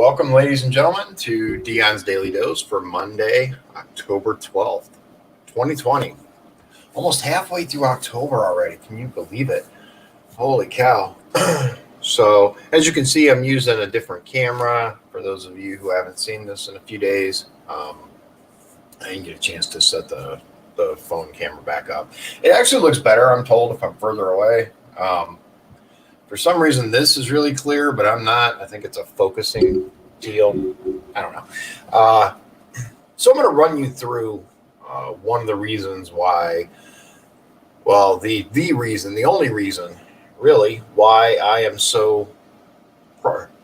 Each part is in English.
Welcome, ladies and gentlemen, to Dion's Daily Dose for Monday, October 12th, 2020. Almost halfway through October already. Can you believe it? Holy cow. So, as you can see, I'm using a different camera. For those of you who haven't seen this in a few days, I didn't get a chance to set the phone camera back up. It actually looks better, I'm told, if I'm further away. For some reason, this is really clear, but I'm not. I think it's a focusing deal. I don't know. So I'm going to run you through one of the reasons why, well, the only reason, really, why I am so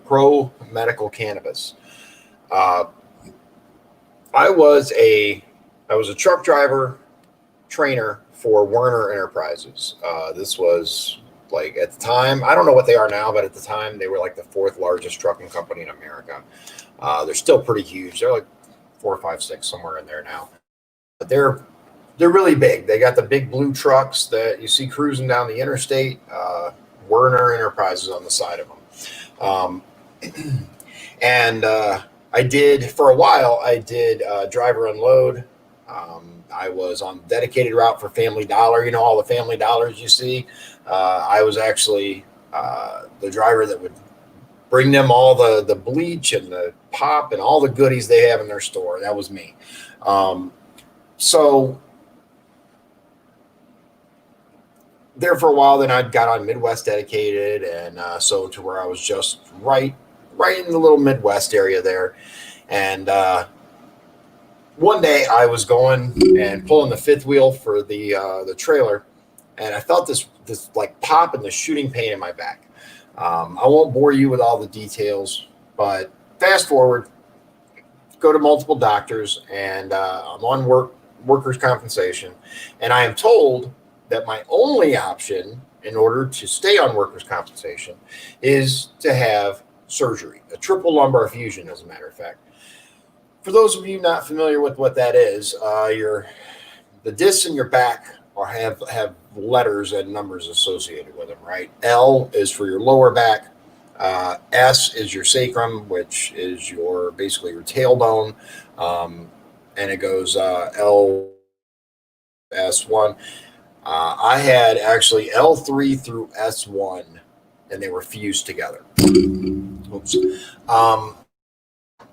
pro medical cannabis. I was a truck driver trainer for Werner Enterprises. This was like at the time, I don't know what they are now, but at the time they were like the fourth largest trucking company in America. They're still pretty huge. They're like 4, 5, 6, somewhere in there now. But they're really big. They got the big blue trucks that you see cruising down the interstate. Werner Enterprises on the side of them. And I did, for a while, I did driver unload. I was on the dedicated route for Family Dollar. You know, all the Family Dollars you see. I was actually the driver that would bring them all the bleach and the pop and all the goodies they have in their store. That was me. So there for a while, then I got on Midwest Dedicated, and so to where I was just right in the little Midwest area there. And one day I was going and pulling the fifth wheel for the trailer, and I felt this like pop and the shooting pain in my back. I won't bore you with all the details, but fast forward, go to multiple doctors, and I'm on workers' compensation, and I am told that my only option in order to stay on workers' compensation is to have surgery, a triple lumbar fusion, as a matter of fact. For those of you not familiar with what that is, the discs in your back have letters and numbers associated with them, right? L is for your lower back. S is your sacrum, which is basically your tailbone. And it goes L, S1. I had actually L3 through S1, and they were fused together. Oops.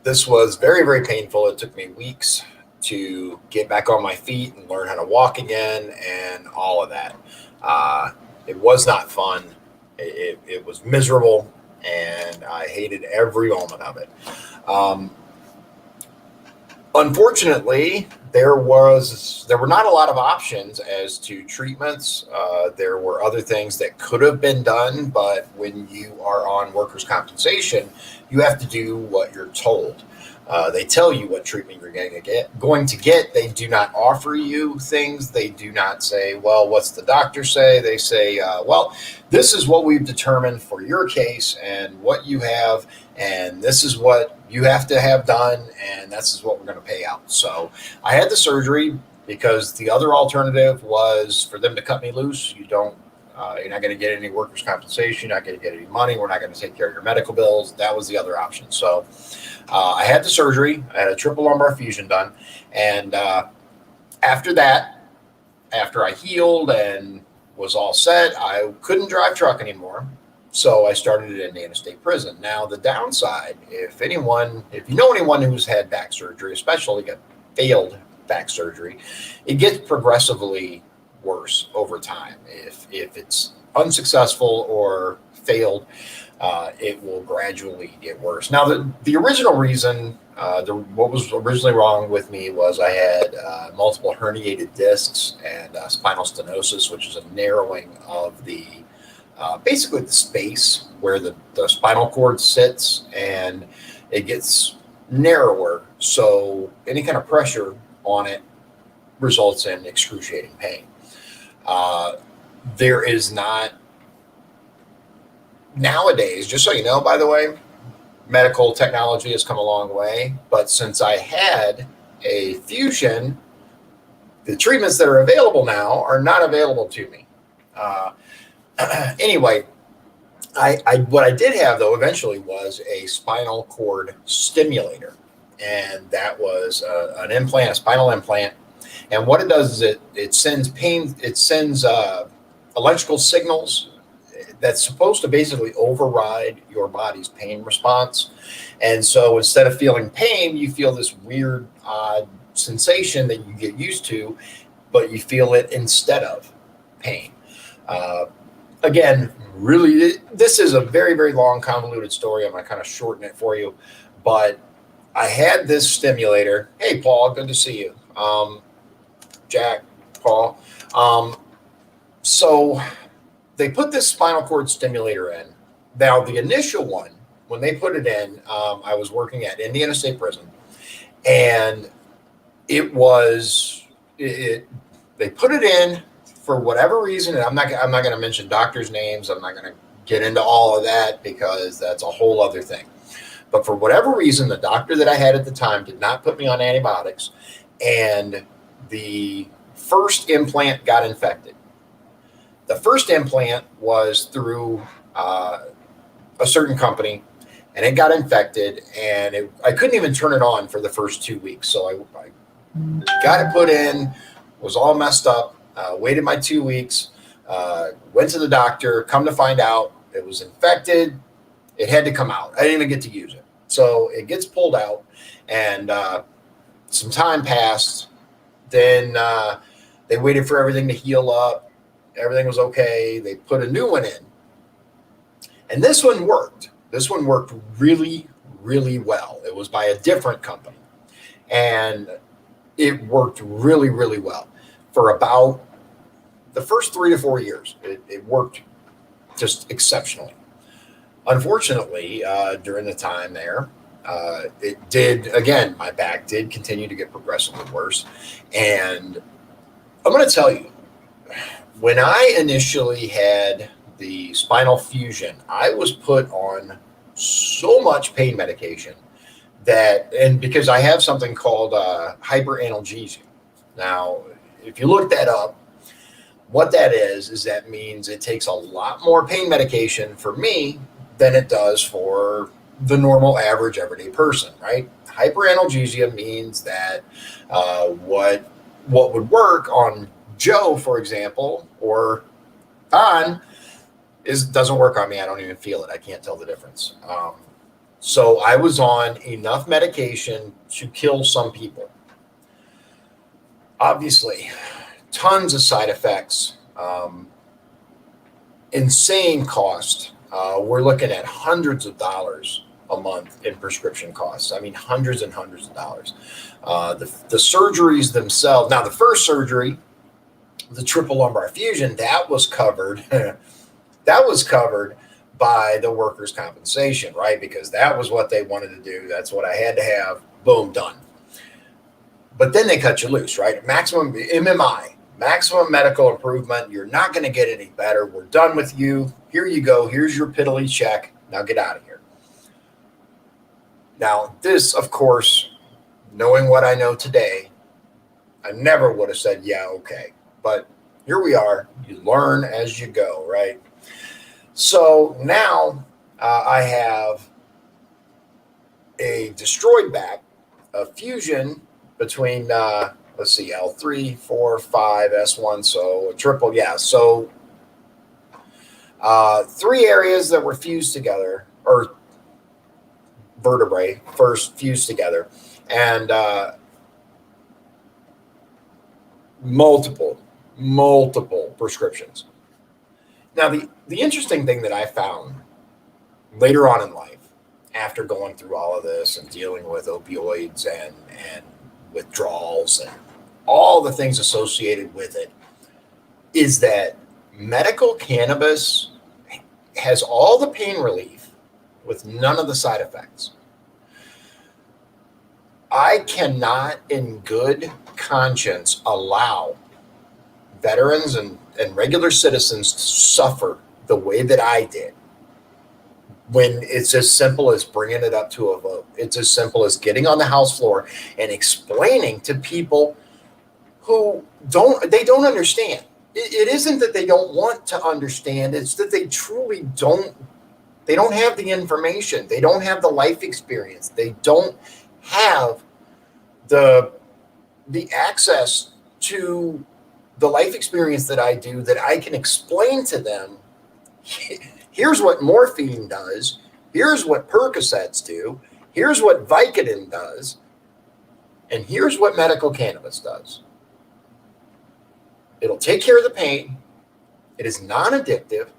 This was very, very painful. It took me weeks to get back on my feet and learn how to walk again and all of that. It was not fun. It was miserable, and I hated every moment of it. Unfortunately, there were not a lot of options as to treatments. There were other things that could have been done, but when you are on workers' compensation, you have to do what you're told. They tell you what treatment you're going to get. They do not offer you things. They do not say, well, what's the doctor say? They say, well, this is what we've determined for your case and what you have, and this is what you have to have done, and this is what we're going to pay out. So I had the surgery because the other alternative was for them to cut me loose. You're not going to get any workers' compensation. You're not going to get any money. We're not going to take care of your medical bills. That was the other option. So I had the surgery. I had a triple lumbar fusion done. And after that, after I healed and was all set, I couldn't drive truck anymore. So I started at Indiana State Prison. Now, the downside, if you know anyone who's had back surgery, especially a failed back surgery, it gets progressively worse over time. If it's unsuccessful or failed, it will gradually get worse. Now, the original reason, what was originally wrong with me was I had multiple herniated discs and spinal stenosis, which is a narrowing of basically the space where the spinal cord sits, and it gets narrower. So any kind of pressure on it results in excruciating pain. There is not nowadays, just so you know, by the way, medical technology has come a long way, but since I had a fusion, the treatments that are available now are not available to me. Anyway, What I did have though eventually was a spinal cord stimulator, and that was an implant, a spinal implant. And what it does is it sends electrical signals that's supposed to basically override your body's pain response. And so instead of feeling pain, you feel this weird, odd sensation that you get used to, but you feel it instead of pain. Again, really, this is a very, very long, convoluted story. I'm going to kind of shorten it for you. But I had this stimulator. Hey, Paul, good to see you. Jack, Paul. So they put this spinal cord stimulator in. Now, the initial one, when they put it in, I was working at Indiana State Prison, and they put it in for whatever reason, and I'm not going to mention doctors' names. I'm not going to get into all of that because that's a whole other thing. But for whatever reason, the doctor that I had at the time did not put me on antibiotics, and the first implant got infected. The first implant was through a certain company, and it got infected, and I couldn't even turn it on for the first 2 weeks. So I got it put in, was all messed up, waited my 2 weeks, went to the doctor, come to find out it was infected. It had to come out. I didn't even get to use it. So it gets pulled out, and some time passed. Then they waited for everything to heal up. Everything was okay. They put a new one in. And this one worked. This one worked really, really well. It was by a different company. And it worked really, really well for about the first 3 to 4 years. It worked just exceptionally. Unfortunately, during the time there, it did, again, my back did continue to get progressively worse. And I'm going to tell you, when I initially had the spinal fusion, I was put on so much pain medication and because I have something called hyperanalgesia. Now, if you look that up, what that is that means it takes a lot more pain medication for me than it does for the normal average everyday person, right? Hyperanalgesia means that what would work on Joe, for example, or Don doesn't work on me. I don't even feel it. I can't tell the difference. So I was on enough medication to kill some people. Obviously, tons of side effects, insane cost. We're looking at hundreds of dollars a month in prescription costs. I mean, hundreds and hundreds of dollars. The surgeries themselves. Now, the first surgery, the triple lumbar fusion, that was covered. That was covered by the workers' compensation, right? Because that was what they wanted to do. That's what I had to have. Boom, done. But then they cut you loose, right? Maximum MMI, maximum medical improvement. You're not going to get any better. We're done with you. Here you go. Here's your piddly check. Now get out of here. Now, this, of course, knowing what I know today, I never would have said, yeah, okay. But here we are. You learn as you go, right? So now I have a destroyed back, a fusion between, let's see, L3, 4, 5, S1, so a triple, yeah. So 3 areas that were fused together, or vertebrae first fused together, and multiple prescriptions. Now, the interesting thing that I found later on in life, after going through all of this and dealing with opioids and withdrawals and all the things associated with it, is that medical cannabis has all the pain relief with none of the side effects. I cannot, in good conscience, allow veterans and regular citizens to suffer the way that I did when it's as simple as bringing it up to a vote. It's as simple as getting on the House floor and explaining to people who don't understand. It isn't that they don't want to understand. It's that they truly don't They don't have the information. They don't have the life experience. They don't have the access to the life experience that I do, that I can explain to them. Here's what morphine does. Here's what Percocets do. Here's what Vicodin does. And here's what medical cannabis does. It'll take care of the pain. It is non-addictive.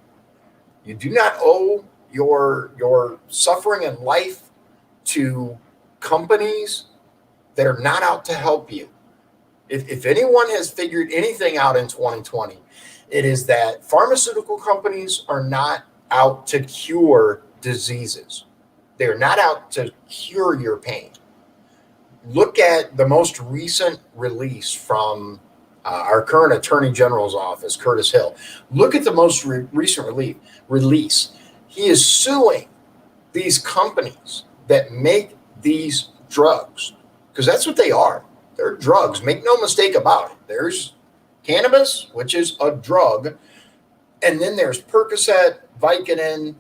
You do not owe your suffering in life to companies that are not out to help you. If anyone has figured anything out in 2020, it is that pharmaceutical companies are not out to cure diseases. They're not out to cure your pain. Look at the most recent release from our current Attorney General's office, Curtis Hill. Look at the most recent release. He is suing these companies that make these drugs, because that's what they are. They're drugs. Make no mistake about it. There's cannabis, which is a drug, and then there's Percocet, Vicodin,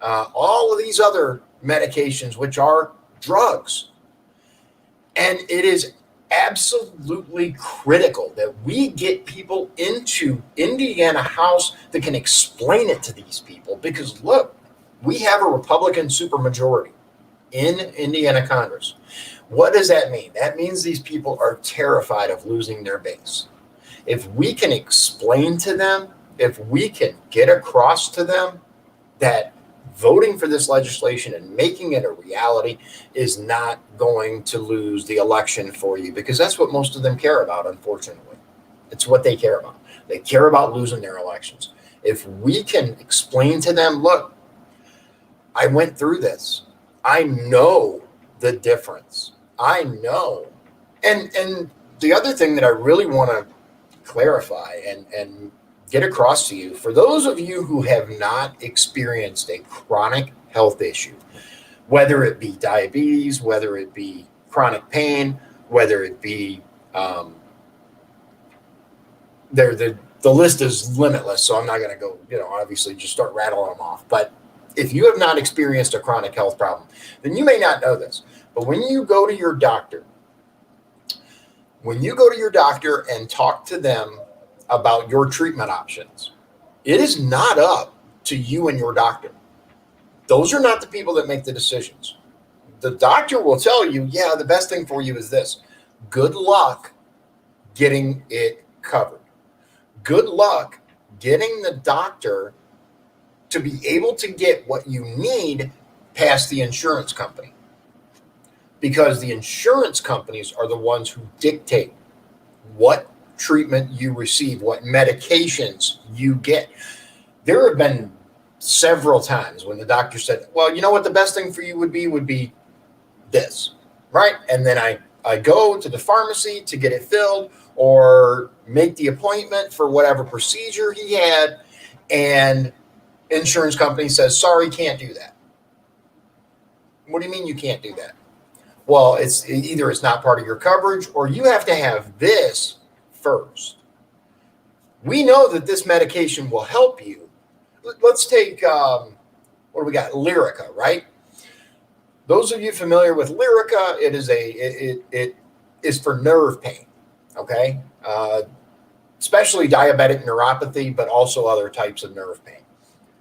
all of these other medications, which are drugs. And it is absolutely critical that we get people into Indiana House that can explain it to these people, because look, we have a Republican supermajority in Indiana Congress. What does that mean? That means these people are terrified of losing their base. If we can explain to them, if we can get across to them that voting for this legislation and making it a reality is not going to lose the election for you, because that's what most of them care about, unfortunately. It's what they care about. They care about losing their elections. If we can explain to them, look, I went through this. I know the difference. I know. And the other thing that I really want to clarify and get across to you, for those of you who have not experienced a chronic health issue, whether it be diabetes, whether it be chronic pain, whether it be the list is limitless, so I'm not going to go, obviously just start rattling them off. But if you have not experienced a chronic health problem, then you may not know this. But when you go to your doctor and talk to them about your treatment options, it is not up to you and your doctor. Those are not the people that make the decisions. The doctor will tell you, yeah, the best thing for you is this. Good luck getting it covered. Good luck getting the doctor to be able to get what you need past the insurance company, because the insurance companies are the ones who dictate what treatment you receive, what medications you get. There have been several times when the doctor said, well, you know what the best thing for you would be this, right? And then I go to the pharmacy to get it filled or make the appointment for whatever procedure he had, and insurance company says, sorry, can't do that. What do you mean you can't do that? Well, it's not part of your coverage, or you have to have this first. We know that this medication will help you. Let's take, what do we got? Lyrica, right? Those of you familiar with Lyrica, it is for nerve pain, okay? Especially diabetic neuropathy, but also other types of nerve pain.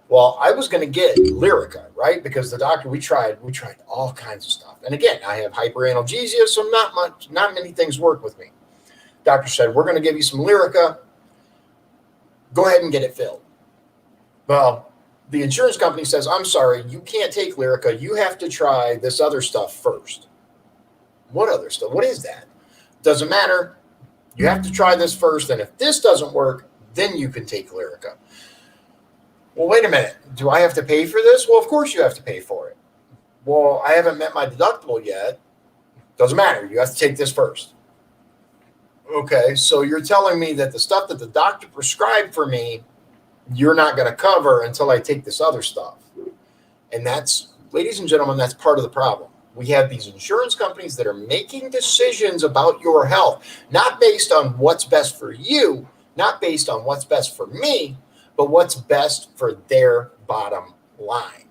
Well, I was going to get Lyrica, right? Because the doctor, we tried all kinds of stuff. And again, I have hyperanagesia, so not many things work with me. Doctor said, we're going to give you some Lyrica. Go ahead and get it filled. Well, the insurance company says, I'm sorry, you can't take Lyrica. You have to try this other stuff first. What other stuff? What is that? Doesn't matter. You have to try this first. And if this doesn't work, then you can take Lyrica. Well, wait a minute. Do I have to pay for this? Well, of course you have to pay for it. Well, I haven't met my deductible yet. Doesn't matter. You have to take this first. Okay, so you're telling me that the stuff that the doctor prescribed for me, you're not going to cover until I take this other stuff. And that's, ladies and gentlemen, that's part of the problem. We have these insurance companies that are making decisions about your health, not based on what's best for you, not based on what's best for me, but what's best for their bottom line.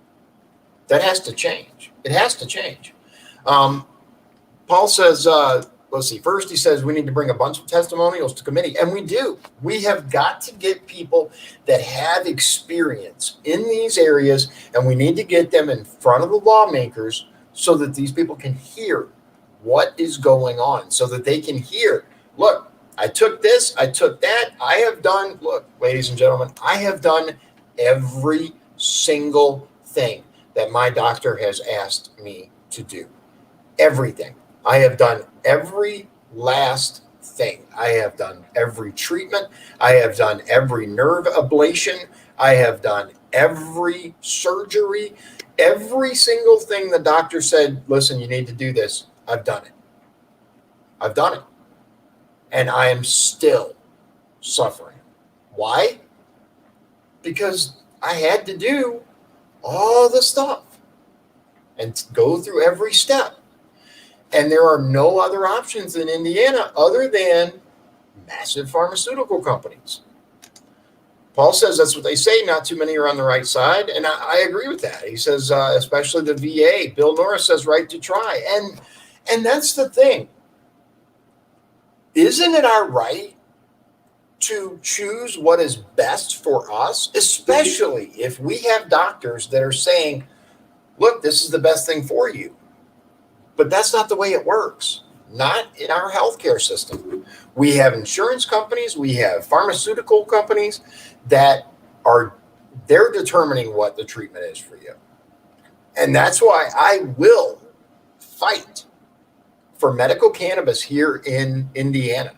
That has to change. It has to change. Paul says, let's see, first he says we need to bring a bunch of testimonials to committee, and we do. We have got to get people that have experience in these areas, and we need to get them in front of the lawmakers so that these people can hear what is going on, so that they can hear, look, I took this, I took that, I have done, look, ladies and gentlemen, I have done every single thing that my doctor has asked me to do. Everything. I have done every last thing. I have done every treatment. I have done every nerve ablation. I have done every surgery. Every single thing the doctor said, listen, you need to do this. I've done it. I've done it. And I am still suffering. Why? Because I had to do all the stuff and go through every step. And there are no other options in Indiana other than massive pharmaceutical companies. Paul says that's what they say. Not too many are on the right side. And I agree with that. He says, especially the VA. Bill Norris says right to try. And that's the thing. Isn't it our right to choose what is best for us, especially if we have doctors that are saying, look, this is the best thing for you. But that's not the way it works. Not in our healthcare system. We have insurance companies, we have pharmaceutical companies that they're determining what the treatment is for you. And that's why I will fight for medical cannabis here in Indiana.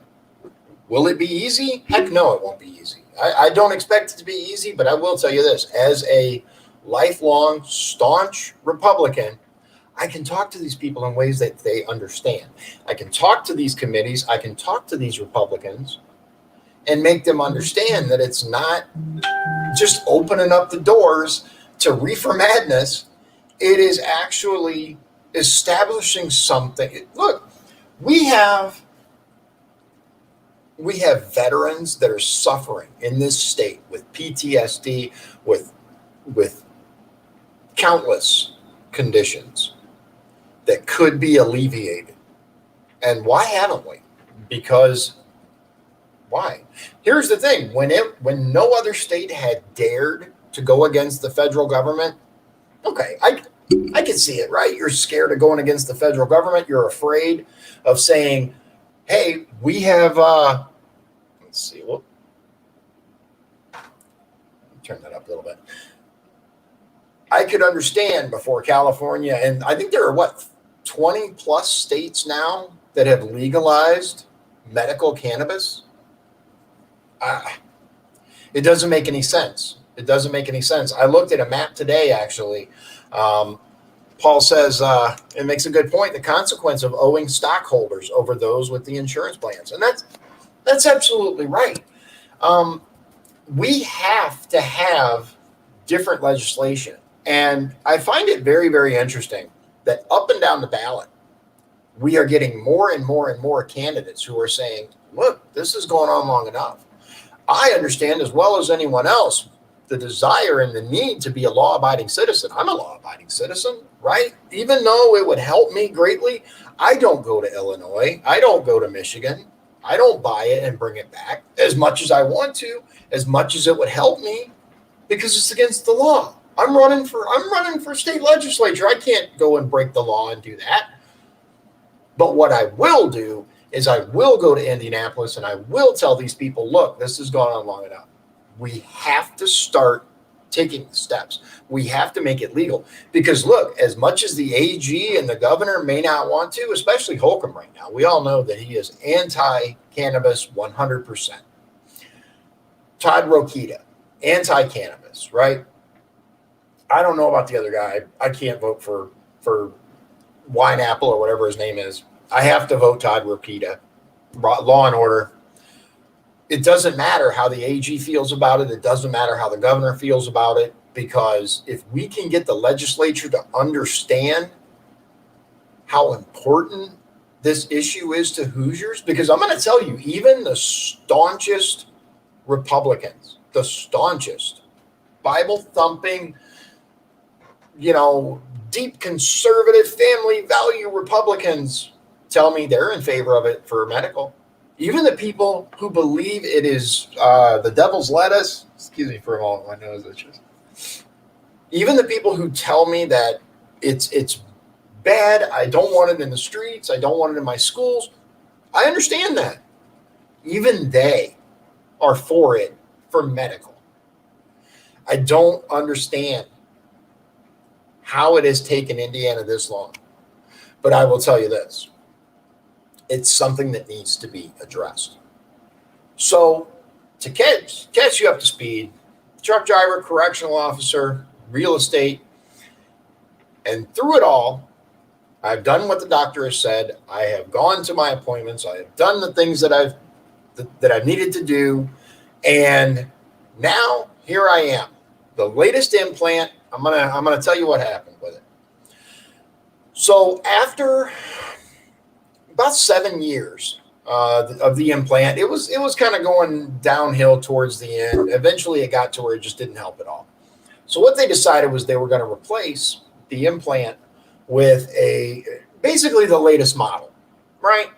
Will it be easy? Heck no, it won't be easy. I don't expect it to be easy, but I will tell you this. As a lifelong, staunch Republican, I can talk to these people in ways that they understand. I can talk to these committees. I can talk to these Republicans and make them understand that it's not just opening up the doors to reefer madness. It is actually establishing something. Look, we have veterans that are suffering in this state with PTSD, with countless conditions that could be alleviated. And why haven't we? Because why? Here's the thing. When no other state had dared to go against the federal government, okay, I can see it, right? You're scared of going against the federal government. You're afraid of saying, hey, we have, let's see, turn that up a little bit. I could understand before California, and I think there are 20 plus states now that have legalized medical cannabis. It doesn't make any sense. It doesn't make any sense. I looked at a map today, actually. Paul says it makes a good point. The consequence of owing stockholders over those with the insurance plans, and that's absolutely right. We have to have different legislation, and I find it very, very interesting that up and down the ballot, we are getting more and more and more candidates who are saying, "Look, this has gone on long enough." I understand as well as anyone else the desire and the need to be a law-abiding citizen. I'm a law-abiding citizen, right? Even though it would help me greatly, I don't go to Illinois. I don't go to Michigan. I don't buy it and bring it back as much as I want to, as much as it would help me, because it's against the law. I'm running for state legislature. I can't go and break the law and do that. But what I will do is I will go to Indianapolis and I will tell these people, look, this has gone on long enough. We have to start taking steps. We have to make it legal. Because look, as much as the AG and the governor may not want to, especially Holcomb right now, we all know that he is anti-cannabis 100%. Todd Rokita, anti-cannabis, right? I don't know about the other guy. I can't vote for Wine Apple or whatever his name is. I have to vote Todd Rokita. Law and order. It doesn't matter how the AG feels about it. It doesn't matter how the governor feels about it, because if we can get the legislature to understand how important this issue is to Hoosiers, because I'm going to tell you, even the staunchest Republicans, the staunchest Bible-thumping, deep conservative family value Republicans tell me they're in favor of it for medical. Even the people who believe it is the devil's lettuce, excuse me for a moment, my nose itches. Even the people who tell me that it's bad, I don't want it in the streets, I don't want it in my schools, I understand that. Even they are for it for medical. I don't understand how it has taken Indiana this long. But I will tell you this. It's something that needs to be addressed. So to catch you up to speed, truck driver, correctional officer, real estate, and through it all, I've done what the doctor has said. I have gone to my appointments. I have done the things that I've needed to do. And now here I am. The latest implant. I'm gonna tell you what happened with it. So after about 7 years of the implant, it was kind of going downhill towards the end. Eventually, it got to where it just didn't help at all. So what they decided was they were going to replace the implant with basically the latest model, right?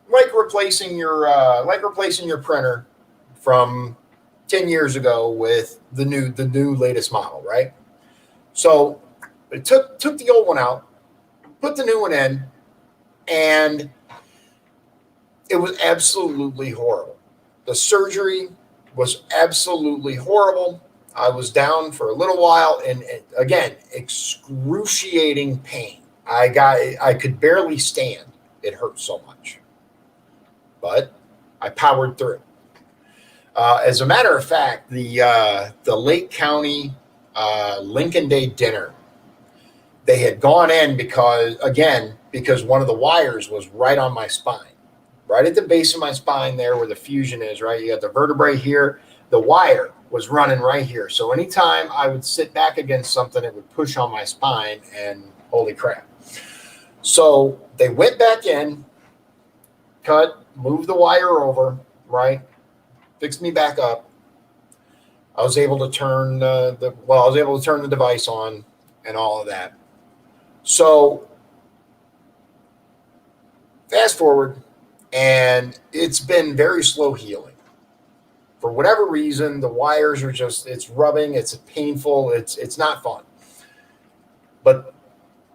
Like replacing your printer from 10 years ago with the new latest model, right? So it took the old one out, put the new one in, and it was absolutely horrible. The surgery was absolutely horrible. I was down for a little while, and again, excruciating pain. I could barely stand. It hurt so much, but I powered through. As a matter of fact, the Lake County Lincoln Day dinner, they had gone in because one of the wires was right on my spine, right at the base of my spine there where the fusion is, right? You got the vertebrae here. The wire was running right here. So anytime I would sit back against something, it would push on my spine, and holy crap. So they went back in, moved the wire over, right? Fixed me back up. I was able to turn the device on and all of that. So fast forward, and it's been very slow healing. For whatever reason, the wires are it's rubbing, it's painful, it's not fun. But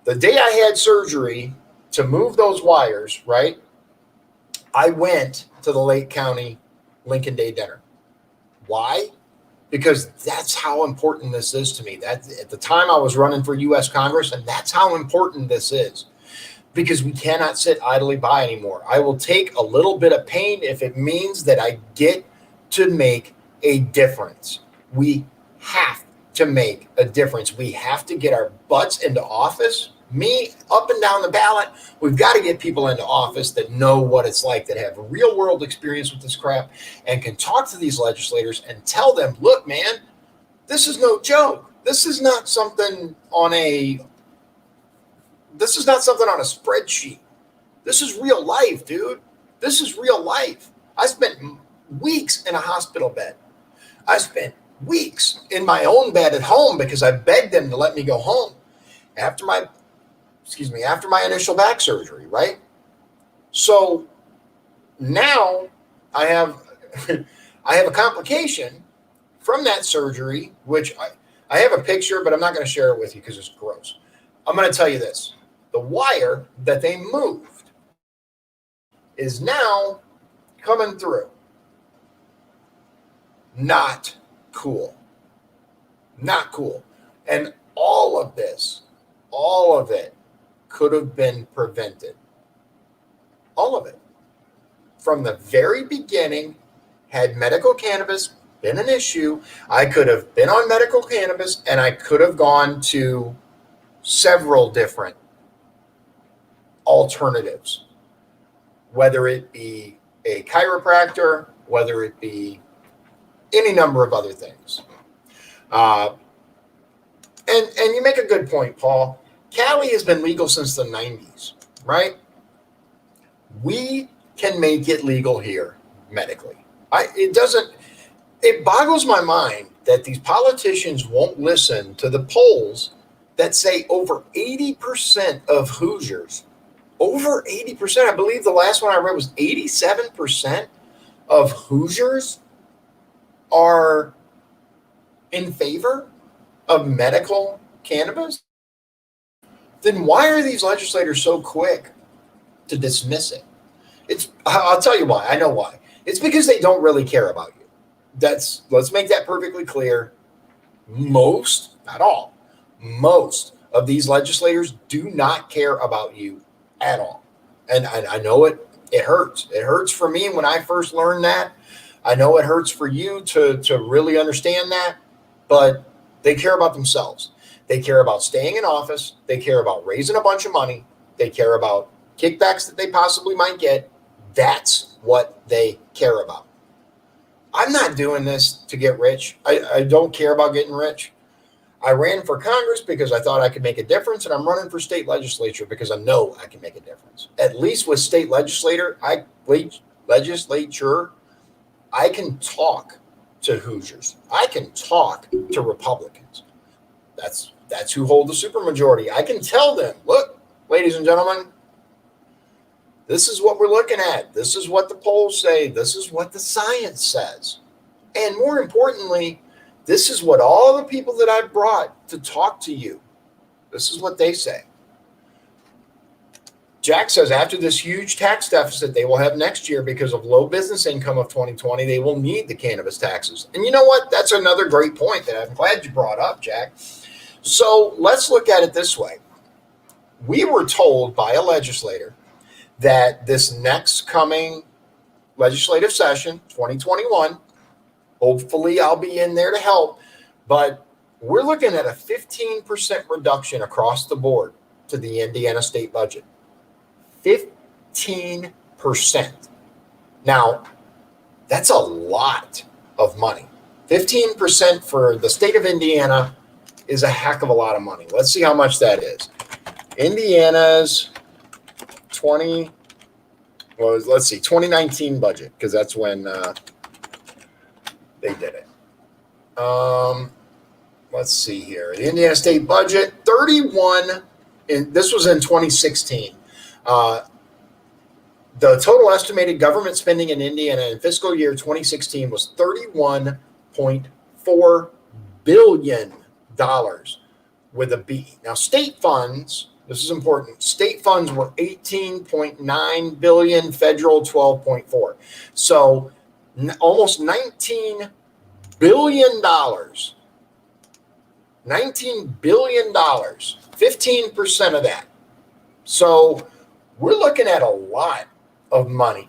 the day I had surgery to move those wires, right, I went to the Lake County Lincoln Day dinner. Why? Because that's how important this is to me. That at the time I was running for U.S. Congress, and that's how important this is. Because we cannot sit idly by anymore. I will take a little bit of pain if it means that I get to make a difference. We have to make a difference. We have to get our butts into office. Me, up and down the ballot, we've got to get people into office that know what it's like, that have real world experience with this crap, and can talk to these legislators and tell them, look, man, this is no joke. This is not something on a spreadsheet. This is real life, dude. This is real life. I spent weeks in a hospital bed. I spent weeks in my own bed at home because I begged them to let me go home after my initial back surgery, right? So now I have a complication from that surgery, which I have a picture, but I'm not going to share it with you because it's gross. I'm going to tell you this. The wire that they moved is now coming through. Not cool. Not cool. And all of it could have been prevented. All of it. From the very beginning, had medical cannabis been an issue, I could have been on medical cannabis, and I could have gone to several different alternatives, whether it be a chiropractor, whether it be any number of other things. And you make a good point, Paul. Cali has been legal since the 90s, right? We can make it legal here medically. It boggles my mind that these politicians won't listen to the polls that say over 80% of Hoosiers, over 80%, I believe the last one I read was 87% of Hoosiers are in favor of medical cannabis, then why are these legislators so quick to dismiss it? I'll tell you why. I know why. It's because they don't really care about you. Let's make that perfectly clear. Most, not all, most of these legislators do not care about you at all. And I know it hurts. It hurts for me when I first learned that. I know it hurts for you to really understand that, but they care about themselves. They care about staying in office. They care about raising a bunch of money. They care about kickbacks that they possibly might get. That's what they care about. I'm not doing this to get rich. I don't care about getting rich. I ran for Congress because I thought I could make a difference, and I'm running for state legislature because I know I can make a difference. At least with state legislature, I can talk to Hoosiers. I can talk to Republicans. That's who hold the supermajority. I can tell them, look, ladies and gentlemen, this is what we're looking at. This is what the polls say. This is what the science says. And more importantly, this is what all the people that I've brought to talk to you, this is what they say. Jack says after this huge tax deficit they will have next year because of low business income of 2020, they will need the cannabis taxes. And you know what? That's another great point that I'm glad you brought up, Jack. So let's look at it this way. We were told by a legislator that this next coming legislative session, 2021, hopefully I'll be in there to help, but we're looking at a 15% reduction across the board to the Indiana state budget. 15%. Now, that's a lot of money. 15% for the state of Indiana is a heck of a lot of money. Let's see how much that is. Indiana's 2019 budget, because that's when they did it. Let's see here. The Indiana state budget, 31, this was in 2016. The total estimated government spending in Indiana in fiscal year 2016 was $31.4 billion with a B. Now, state funds, this is important, state funds were $18.9 billion, federal 12.4. So almost $19 billion. $19 billion, 15% of that. So we're looking at a lot of money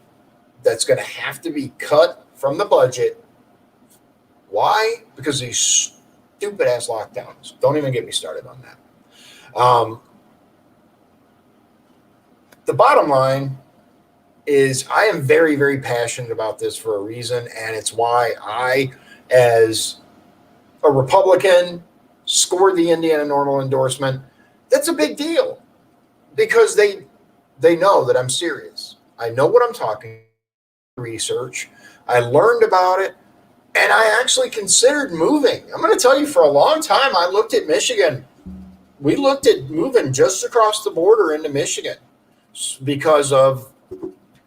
that's going to have to be cut from the budget. Why? Because these stupid ass lockdowns. Don't even get me started on that. The bottom line is I am very, very passionate about this for a reason, and it's why I, as a Republican, scored the Indiana normal endorsement. That's a big deal because they know that I'm serious. I know what I'm talking about, research. I learned about it, and I actually considered moving. I'm going to tell you, for a long time, I looked at Michigan. We looked at moving just across the border into Michigan because of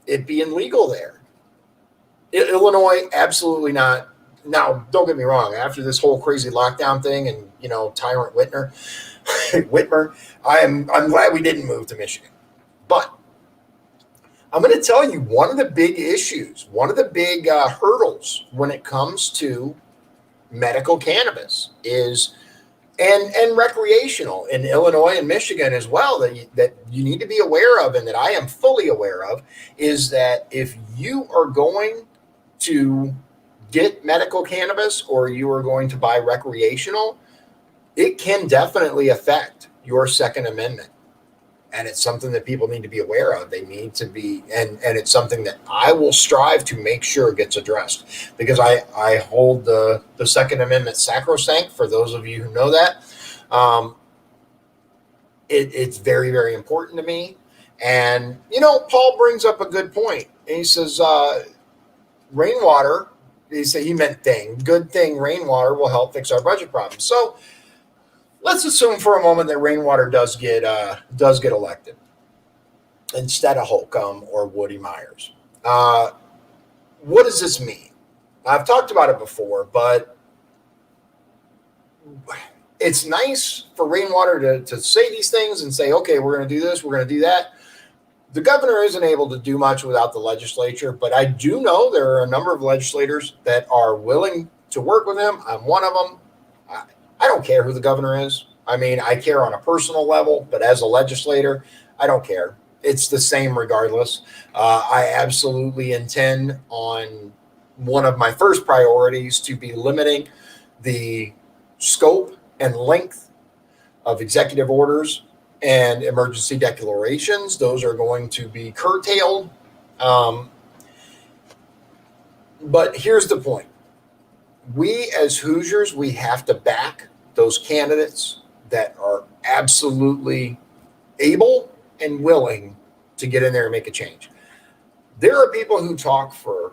it being legal there. Illinois, absolutely not. Now, don't get me wrong. After this whole crazy lockdown thing and, Tyrant Whitmer, I'm glad we didn't move to Michigan. But I'm going to tell you one of the big issues, one of the big hurdles when it comes to medical cannabis is, and recreational in Illinois and Michigan as well, that you need to be aware of, and that I am fully aware of, is that if you are going to get medical cannabis or you are going to buy recreational, it can definitely affect your Second Amendment. And it's something that people need to be aware of. They need to be, and it's something that I will strive to make sure gets addressed, because I hold the Second Amendment sacrosanct, for those of you who know that. It's very, very important to me. And, Paul brings up a good point. And he says, rainwater, he meant good thing, rainwater will help fix our budget problems. So let's assume for a moment that Rainwater does get elected instead of Holcomb or Woody Myers. What does this mean? I've talked about it before, but it's nice for Rainwater to say these things and say, okay, we're going to do this, we're going to do that. The governor isn't able to do much without the legislature, but I do know there are a number of legislators that are willing to work with him. I'm one of them. I don't care who the governor is. I mean, I care on a personal level, but as a legislator, I don't care. It's the same regardless. I absolutely intend on one of my first priorities to be limiting the scope and length of executive orders and emergency declarations. Those are going to be curtailed. But here's the point. We as Hoosiers, we have to back those candidates that are absolutely able and willing to get in there and make a change. There are people who talk for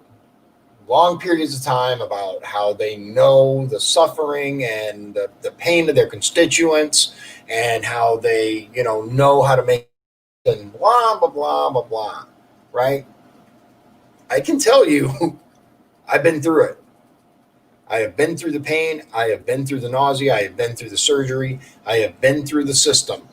long periods of time about how they know the suffering and the pain of their constituents and how they, know how to make and blah, blah, blah, blah, blah, right? I can tell you, I've been through it. I have been through the pain. I have been through the nausea. I have been through the surgery. I have been through the system.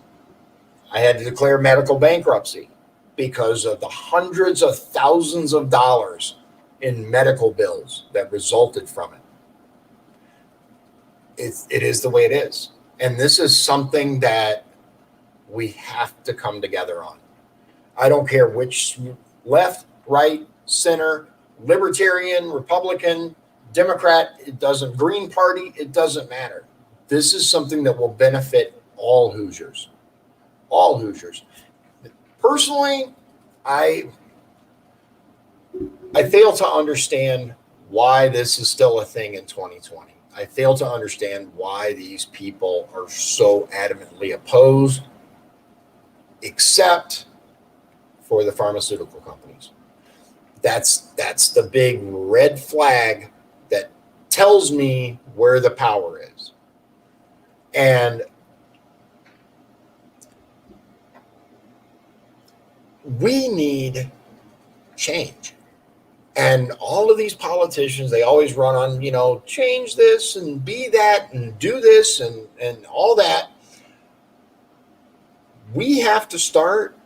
I had to declare medical bankruptcy because of the hundreds of thousands of dollars in medical bills that resulted from it. It is the way it is. And this is something that we have to come together on. I don't care which left, right, center, libertarian, Republican, Democrat, it doesn't, Green Party, it doesn't matter. This is something that will benefit all Hoosiers. All Hoosiers. Personally, I fail to understand why this is still a thing in 2020. I fail to understand why these people are so adamantly opposed, except for the pharmaceutical companies. That's the big red flag that tells me where the power is. And we need change. And all of these politicians, they always run on, change this and be that and do this and all that. We have to start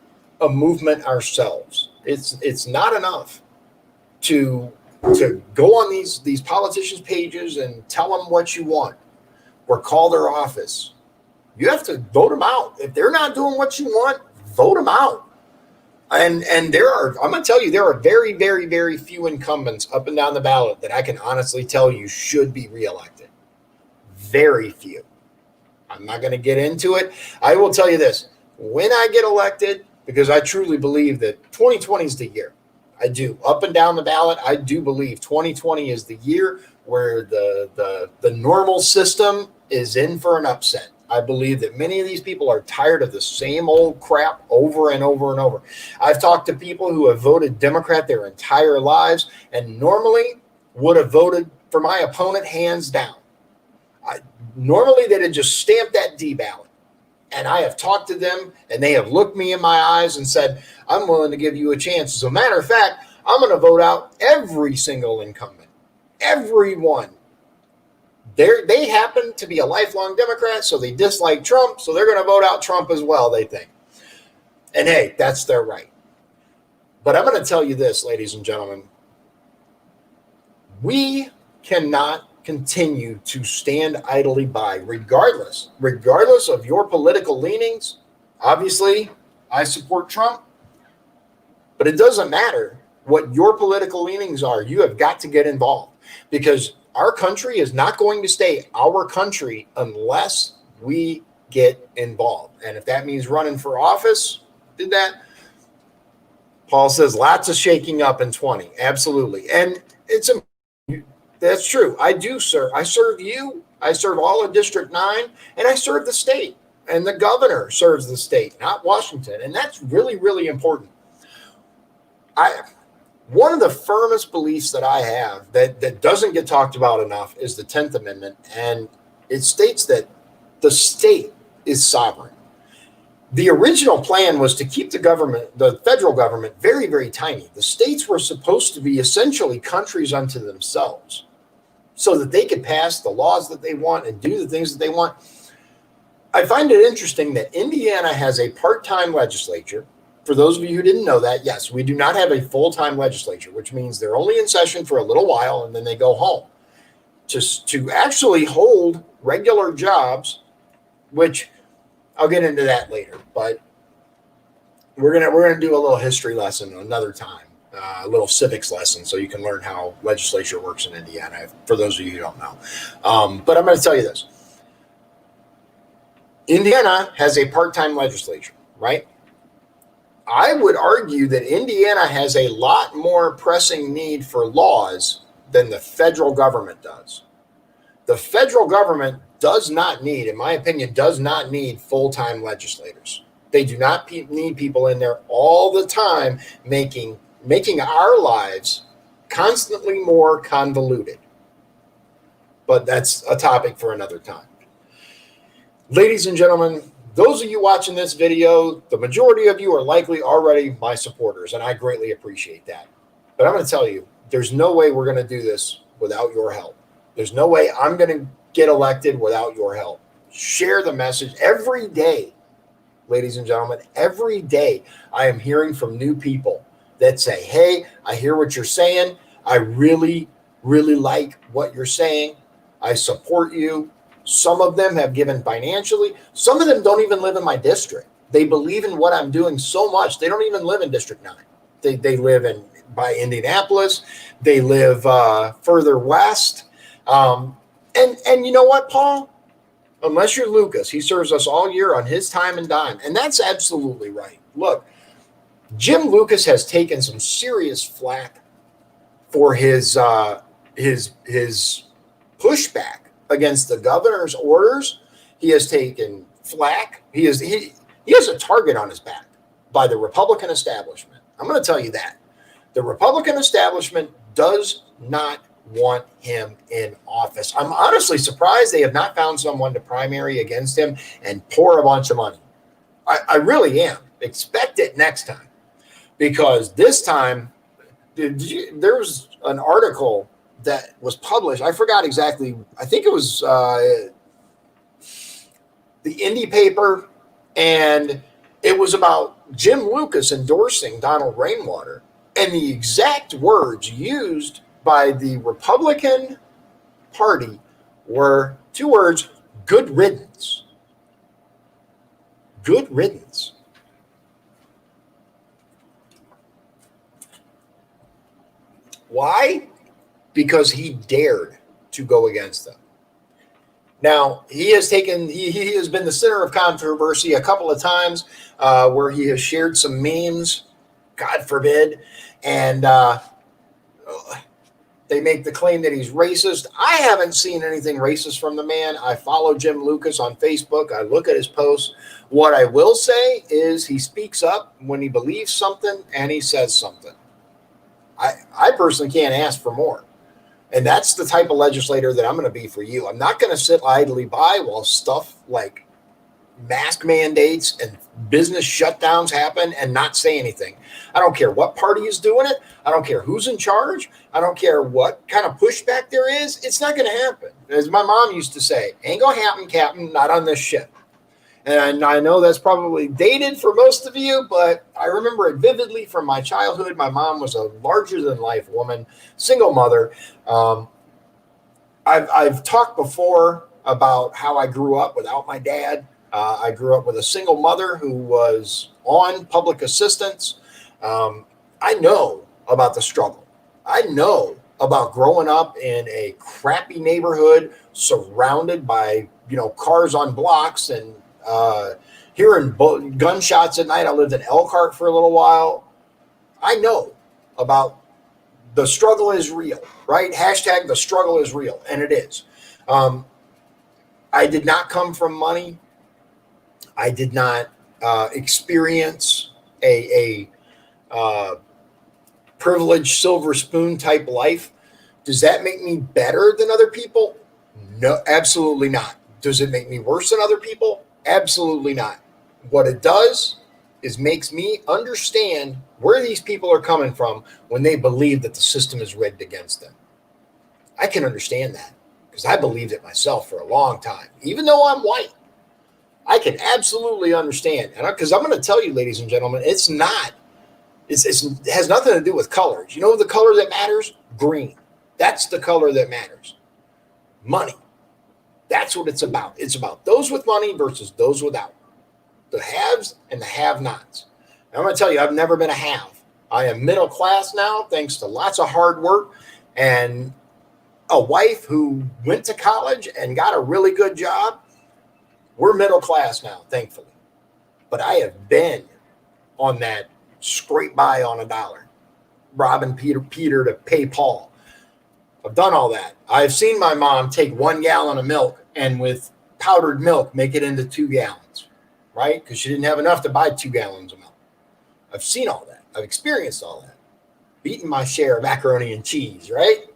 a movement ourselves. It's not enough to go on these politicians' pages and tell them what you want or call their office. You have to vote them out. If they're not doing what you want, vote them out. And I'm going to tell you, there are very, very, very few incumbents up and down the ballot that I can honestly tell you should be reelected. Very few. I'm not going to get into it. I will tell you this. When I get elected, because I truly believe that 2020 is the year. I do. Up and down the ballot, I do believe 2020 is the year where the normal system is in for an upset. I believe that many of these people are tired of the same old crap over and over and over. I've talked to people who have voted Democrat their entire lives and normally would have voted for my opponent hands down. Normally, they'd have just stamped that D ballot. And I have talked to them, and they have looked me in my eyes and said, I'm willing to give you a chance. As a matter of fact, I'm going to vote out every single incumbent, everyone. They happen to be a lifelong Democrat, so they dislike Trump, so they're going to vote out Trump as well, they think. And hey, that's their right. But I'm going to tell you this, ladies and gentlemen. We cannot continue to stand idly by, regardless of your political leanings. Obviously, I support Trump, but it doesn't matter what your political leanings are. You have got to get involved, because our country is not going to stay our country unless we get involved. And if that means running for office, did that. Paul says lots of shaking up in 20. Absolutely. And that's true. I do, sir. I serve you. I serve all of District 9, and I serve the state. And the governor serves the state, not Washington. And that's really, really important. One of the firmest beliefs that I have that doesn't get talked about enough is the 10th Amendment. And it states that The state is sovereign. The original plan was to keep the federal government, very, very tiny. The states were supposed to be essentially countries unto themselves so that they could pass the laws that they want and do the things that they want. I find it interesting that Indiana has a part-time legislature. For those of you who didn't know that, yes, we do not have a full-time legislature, which means they're only in session for a little while and then they go home. Just to actually hold regular jobs, which I'll get into that later, but we're gonna do a little history lesson another time, a little civics lesson, so you can learn how legislature works in Indiana. For those of you who don't know, but I'm going to tell you this: Indiana has a part-time legislature, right? I would argue that Indiana has a lot more pressing need for laws than the federal government does. The federal government does not need, in my opinion, full-time legislators. They do not need people in there all the time making our lives constantly more convoluted. But that's a topic for another time. Ladies and gentlemen, those of you watching this video, the majority of you are likely already my supporters, and I greatly appreciate that. But I'm going to tell you, there's no way we're going to do this without your help. There's no way I'm going to get elected without your help. Share the message every day, ladies and gentlemen. Every day I am hearing from new people that say, hey, I hear what you're saying. I really, really like what you're saying. I support you. Some of them have given financially. Some of them don't even live in my district. They believe in what I'm doing so much. They don't even live in District 9. They live by Indianapolis. They live further west. And you know what, Paul? Unless you're Lucas, he serves us all year on his time and dime. And that's absolutely right. Look, Jim Lucas has taken some serious flack for his pushback against the governor's orders. He has taken flack. He has a target on his back by the Republican establishment. I'm going to tell you that. The Republican establishment does not want him in office. I'm honestly surprised they have not found someone to primary against him and pour a bunch of money. I really am. Expect it next time, because this time there was an article that was published. I forgot exactly. I think it was the Indy paper, and it was about Jim Lucas endorsing Donald Rainwater, and the exact words used by the Republican Party were two words: good riddance. Good riddance. Why? Because he dared to go against them. Now, he has been the center of controversy a couple of times where he has shared some memes, God forbid, and they make the claim that he's racist. I haven't seen anything racist from the man. I follow Jim Lucas on Facebook. I look at his posts. What I will say is he speaks up when he believes something and he says something. I personally can't ask for more. And that's the type of legislator that I'm going to be for you. I'm not going to sit idly by while stuff like mask mandates and business shutdowns happen and not say anything. I don't care what party is doing it. I don't care who's in charge. I don't care what kind of pushback there is. It's not going to happen. As my mom used to say, ain't going to happen, Captain, not on this ship. And I know that's probably dated for most of you, but I remember it vividly from my childhood. My mom was a larger-than-life woman, single mother. I've talked before about how I grew up without my dad. I grew up with a single mother who was on public assistance. I know about the struggle. I know about growing up in a crappy neighborhood surrounded by, cars on blocks and hearing gunshots at night. I lived in Elkhart for a little while. I know about the struggle is real, right? Hashtag the struggle is real. And it is. I did not come from money. I did not experience a privileged silver spoon type life. Does that make me better than other people? No, absolutely not. Does it make me worse than other people? Absolutely not. What it does is makes me understand where these people are coming from when they believe that the system is rigged against them. I can understand that because I believed it myself for a long time. Even though I'm white, I can absolutely understand. And because I'm going to tell you, ladies and gentlemen, it has nothing to do with colors. You know the color that matters? Green. That's the color that matters. Money. That's what it's about. It's about those with money versus those without. The haves and the have-nots. I'm going to tell you, I've never been a have. I am middle class now, thanks to lots of hard work and a wife who went to college and got a really good job. We're middle class now, thankfully. But I have been on that scrape by on a dollar, robbing Peter to pay Paul. I've done all that. I've seen my mom take 1 gallon of milk and with powdered milk make it into 2 gallons, right? Because she didn't have enough to buy 2 gallons of milk. I've seen all that. I've experienced all that. Beaten my share of macaroni and cheese, right?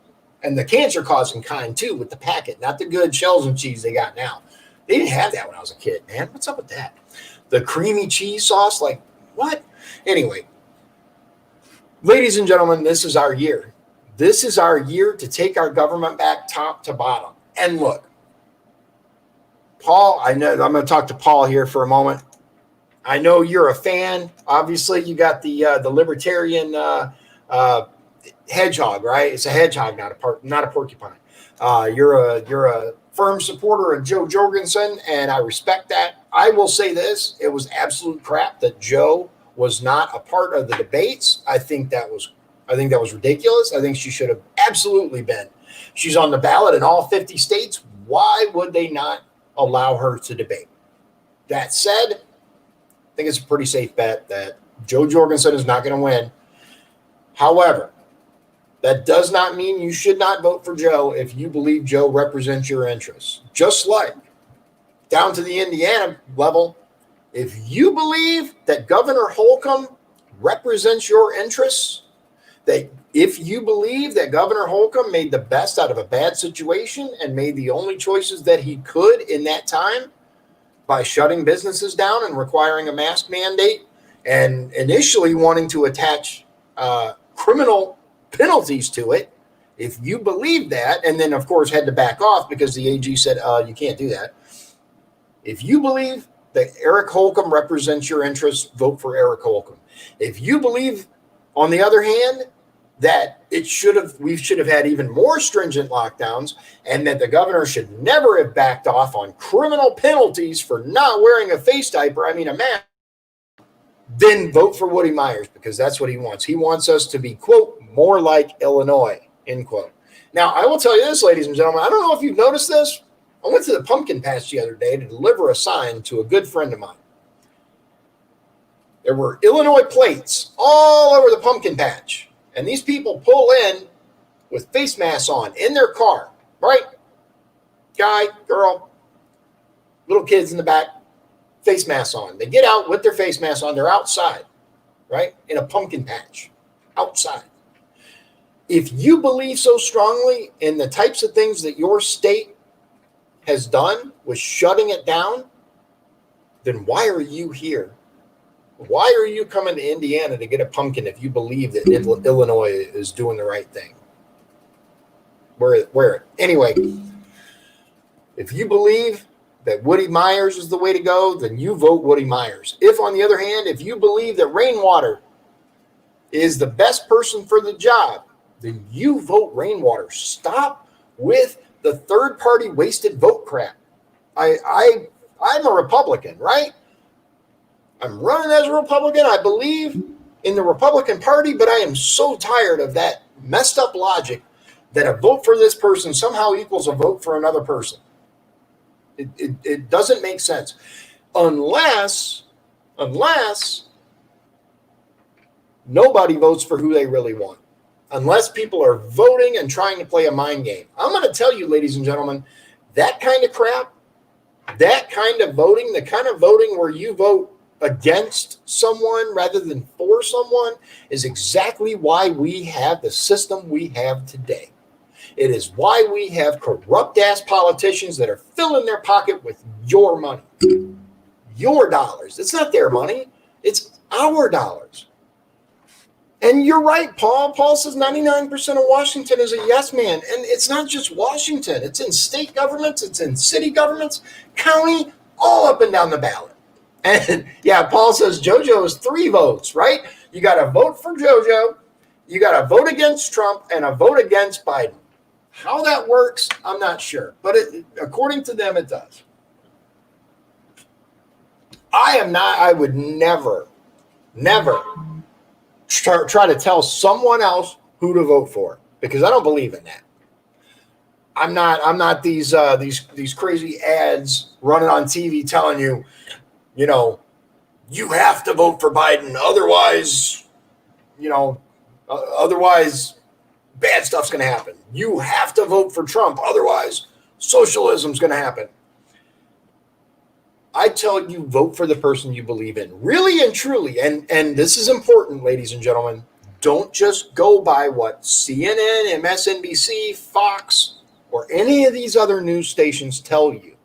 And the cancer-causing kind, too, with the packet, not the good shells and cheese they got now. They didn't have that when I was a kid, man. What's up with that? The creamy cheese sauce, like, what? Anyway, ladies and gentlemen, this is our year. This is our year to take our government back top to bottom. And look, Paul, I know I'm going to talk to Paul here for a moment. I know you're a fan. Obviously, you got the libertarian hedgehog, right? It's a hedgehog, not a porcupine. You're a firm supporter of Joe Jorgensen, and I respect that. I will say this: it was absolute crap that Joe was not a part of the debates. I think that was ridiculous. I think she should have absolutely been. She's on the ballot in all 50 states. Why would they not allow her to debate? That said, I think it's a pretty safe bet that Joe Jorgensen is not going to win. However, that does not mean you should not vote for Joe if you believe Joe represents your interests. Just like down to the Indiana level, if you believe that Governor Holcomb represents your interests, that if you believe that Governor Holcomb made the best out of a bad situation and made the only choices that he could in that time by shutting businesses down and requiring a mask mandate and initially wanting to attach criminal penalties to it, if you believe that, and then of course had to back off because the AG said you can't do that. If you believe that Eric Holcomb represents your interests, vote for Eric Holcomb. If you believe, on the other hand, that we should have had even more stringent lockdowns and that the governor should never have backed off on criminal penalties for not wearing a face diaper, a mask, then vote for Woody Myers because that's what he wants. He wants us to be, quote, more like Illinois, end quote. Now, I will tell you this, ladies and gentlemen, I don't know if you've noticed this. I went to the pumpkin patch the other day to deliver a sign to a good friend of mine. There were Illinois plates all over the pumpkin patch. And these people pull in with face masks on in their car, right? Guy, girl, little kids in the back, face masks on. They get out with their face masks on. They're outside, right? In a pumpkin patch, outside. If you believe so strongly in the types of things that your state has done with shutting it down, then why are you here? Why are you coming to Indiana to get a pumpkin if you believe that Illinois is doing the right thing? Anyway, if you believe that Woody Myers is the way to go, then you vote Woody Myers. If, on the other hand, if you believe that Rainwater is the best person for the job, then you vote Rainwater. Stop with the third-party wasted vote crap. I'm a Republican, right? I'm running as a Republican. I believe in the Republican Party, but I am so tired of that messed up logic that a vote for this person somehow equals a vote for another person. It doesn't make sense unless nobody votes for who they really want. Unless people are voting and trying to play a mind game. I'm going to tell you, ladies and gentlemen, that kind of crap, that kind of voting, the kind of voting where you vote against someone rather than for someone is exactly why we have the system we have today. It is why we have corrupt-ass politicians that are filling their pocket with your money, your dollars. It's not their money. It's our dollars. And you're right, Paul. Paul says 99% of Washington is a yes man. And it's not just Washington. It's in state governments. It's in city governments, county, all up and down the ballot. And yeah, Paul says JoJo is 3 votes, right? You got to vote for JoJo. You got to vote against Trump and a vote against Biden. How that works, I'm not sure. But according to them, it does. I would never try to tell someone else who to vote for, because I don't believe in that. I'm not these crazy ads running on TV telling you, you have to vote for Biden, otherwise bad stuff's going to happen. You have to vote for Trump, otherwise socialism's going to happen. I tell you, vote for the person you believe in, really and truly. And this is important, ladies and gentlemen. Don't just go by what CNN, MSNBC, Fox, or any of these other news stations tell you.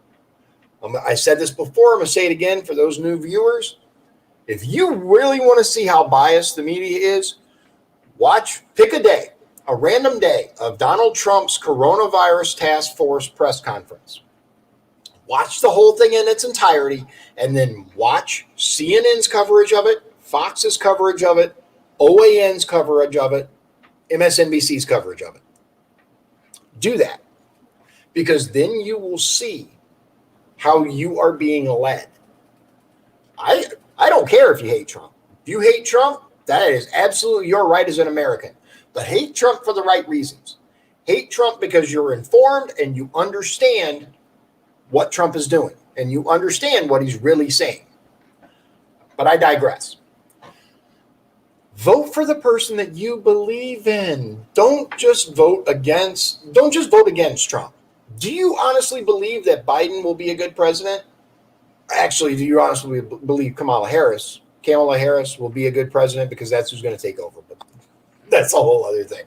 I said this before. I'm going to say it again for those new viewers. If you really want to see how biased the media is, pick a random day of Donald Trump's coronavirus task force press conference. Watch the whole thing in its entirety, and then watch CNN's coverage of it, Fox's coverage of it, OAN's coverage of it, MSNBC's coverage of it. Do that, because then you will see how you are being led. I don't care if you hate Trump. If you hate Trump, that is absolutely your right as an American. But hate Trump for the right reasons. Hate Trump because you're informed and you understand what Trump is doing and you understand what he's really saying. But I digress. Vote for the person that you believe in. Don't just vote against Trump. Do you honestly believe that Biden will be a good president? Actually, do you honestly believe Kamala Harris will be a good president, because that's who's going to take over? But that's a whole other thing.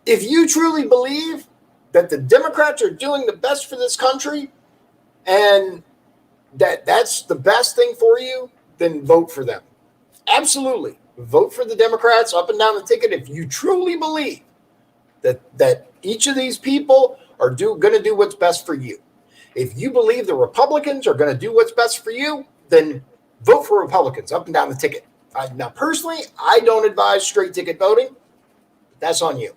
If you truly believe that the Democrats are doing the best for this country and that's the best thing for you, then vote for them. Absolutely. Vote for the Democrats up and down the ticket if you truly believe that each of these people are going to do what's best for you. If you believe the Republicans are going to do what's best for you, then vote for Republicans up and down the ticket. Now, personally, I don't advise straight ticket voting. That's on you.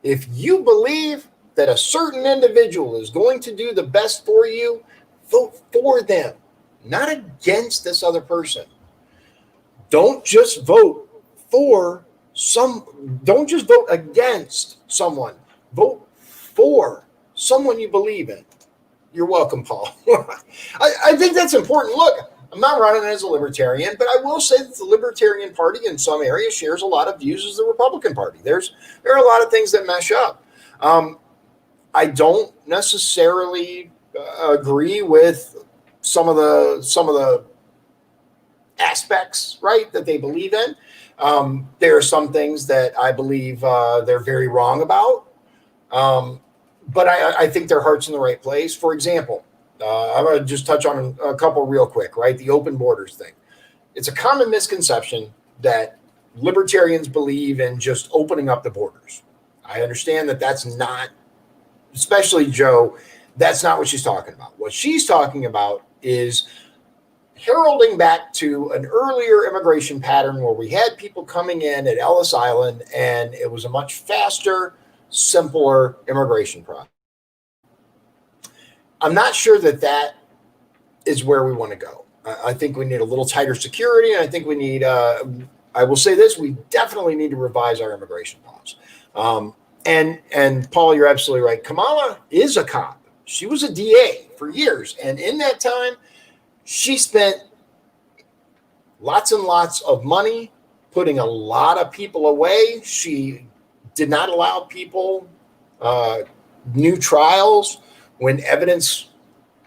If you believe that a certain individual is going to do the best for you, vote for them, not against this other person. Don't just vote against someone. Vote for someone you believe in. You're welcome, Paul. I think that's important. Look, I'm not running as a libertarian, but I will say that the Libertarian Party in some areas shares a lot of views as the Republican Party. There are a lot of things that mesh up. I don't necessarily agree with some of the aspects, right, that they believe in. There are some things that I believe they're very wrong about. But I think their heart's in the right place. For example, I'm going to just touch on a couple real quick, right? The open borders thing. It's a common misconception that libertarians believe in just opening up the borders. I understand that that's not, especially Joe, that's not what she's talking about. What she's talking about is heralding back to an earlier immigration pattern where we had people coming in at Ellis Island and it was a much faster, simpler immigration process. I'm not sure that is where we want to go. I think we need a little tighter security, and I think we need, I will say this, we definitely need to revise our immigration laws. And Paul, you're absolutely right. Kamala is a cop. She was a DA for years, and in that time, she spent lots and lots of money putting a lot of people away. She did not allow people new trials when evidence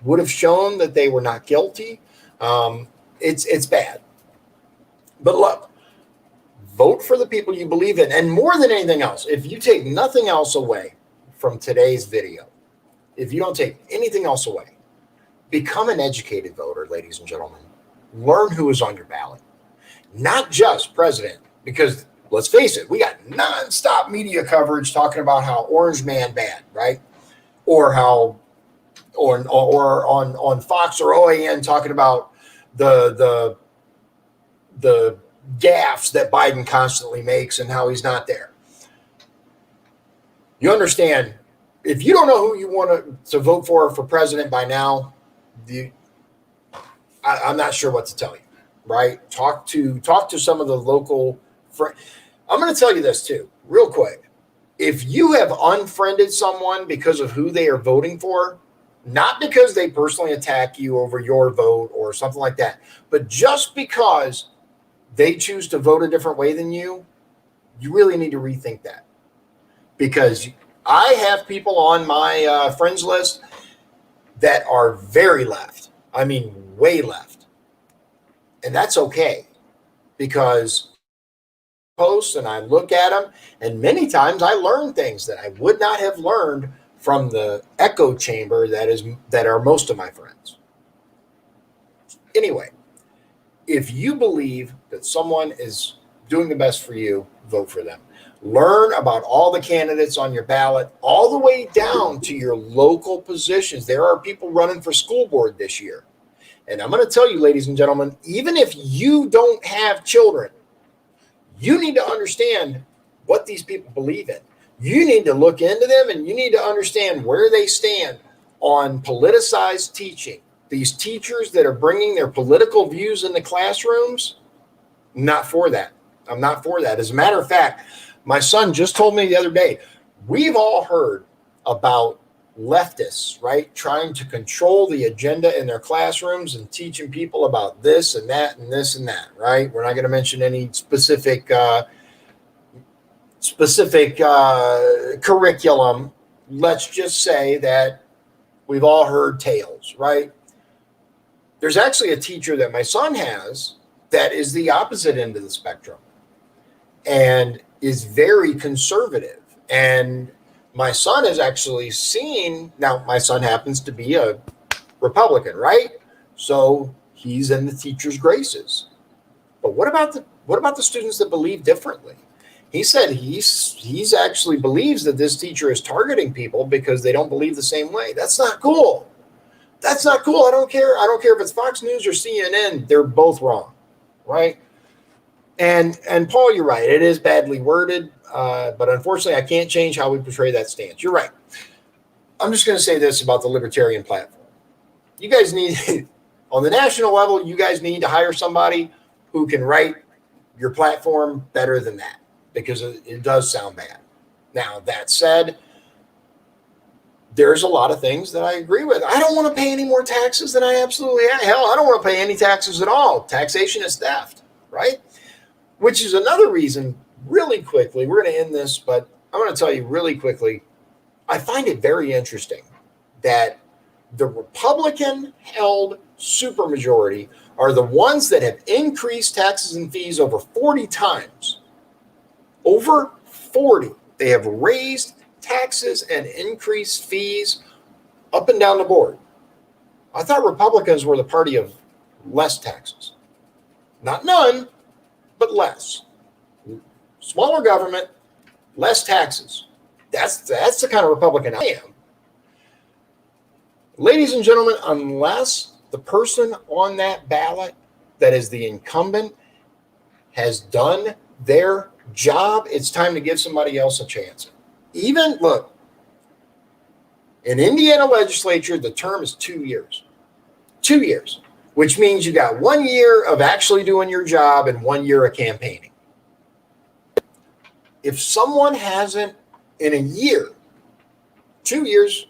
would have shown that they were not guilty. It's bad. But look, Vote for the people you believe in. And more than anything else, if you take nothing else away from today's video, if you don't take anything else away, become an educated voter, ladies and gentlemen. Learn who is on your ballot, not just president, because let's face it, we got nonstop media coverage talking about how Orange Man bad, right? Or how, or on Fox or OAN talking about the gaffes that Biden constantly makes and how he's not there. You understand, if you don't know who you want to vote for president by now, I'm not sure what to tell you, right? Talk to some of the local friends. I'm going to tell you this too, real quick. If you have unfriended someone because of who they are voting for, not because they personally attack you over your vote or something like that, but just because they choose to vote a different way than you really need to rethink that. Because I have people on my friends list that are very left. I mean, way left. And that's okay, because posts and I look at them, and many times I learn things that I would not have learned from the echo chamber that are most of my friends. Anyway, if you believe that someone is doing the best for you, vote for them. Learn about all the candidates on your ballot, all the way down to your local positions. There are people running for school board this year. And I'm going to tell you, ladies and gentlemen, even if you don't have children, you need to understand what these people believe in. You need to look into them, and you need to understand where they stand on politicized teaching. These teachers that are bringing their political views in the classrooms, not for that. I'm not for that. As a matter of fact, my son just told me the other day, we've all heard about leftists, right, trying to control the agenda in their classrooms and teaching people about this and that and this and that, right? We're not going to mention any specific curriculum. Let's just say that we've all heard tales, right? There's actually a teacher that my son has that is the opposite end of the spectrum and is very conservative. And my son has actually seen, now my son happens to be a Republican, right? So he's in the teacher's graces. But what about the students that believe differently? He said he's actually believes that this teacher is targeting people because they don't believe the same way. That's not cool. That's not cool. I don't care. I don't care if it's Fox News or CNN. They're both wrong, right? And Paul, you're right. It is badly worded, but unfortunately, I can't change how we portray that stance. You're right. I'm just going to say this about the libertarian platform. You guys need, on the national level, you guys need to hire somebody who can write your platform better than that, because it does sound bad. Now, that said, there's a lot of things that I agree with. I don't want to pay any more taxes than I absolutely have. Hell, I don't want to pay any taxes at all. Taxation is theft, right? Which is another reason, really quickly, we're going to end this, but I'm going to tell you really quickly, I find it very interesting that the Republican-held supermajority are the ones that have increased taxes and fees over 40 times. Over 40. They have raised taxes and increased fees up and down the board. I thought Republicans were the party of less taxes. Not none, but less. Smaller government, less taxes. That's the kind of Republican I am. Ladies and gentlemen, unless the person on that ballot that is the incumbent has done their job, it's time to give somebody else a chance. Even, look, in Indiana legislature, the term is 2 years. 2 years, which means you got 1 year of actually doing your job and 1 year of campaigning. If someone hasn't, in a year, 2 years,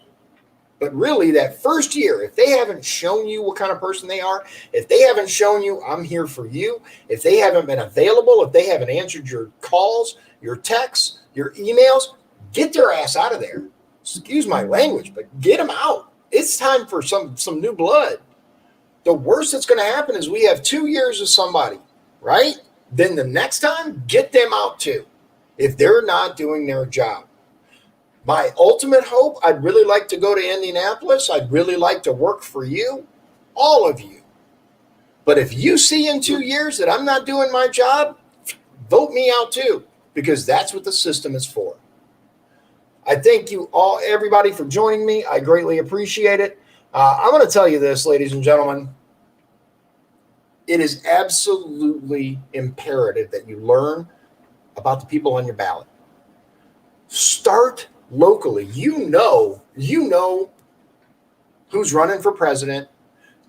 but really that first year, if they haven't shown you what kind of person they are, if they haven't shown you I'm here for you, if they haven't been available, if they haven't answered your calls, your texts, your emails, get their ass out of there. Excuse my language, but get them out. It's time for some new blood. The worst that's going to happen is we have 2 years of somebody, right? then the next time, get them out too, if they're not doing their job. My ultimate hope, I'd really like to go to Indianapolis. I'd really like to work for you, all of you. But if you see in 2 years that I'm not doing my job, vote me out too, because that's what the system is for. I thank you all, everybody, for joining me. I greatly appreciate it. I'm going to tell you this, ladies and gentlemen. It is absolutely imperative that you learn about the people on your ballot. Start locally. You know who's running for president.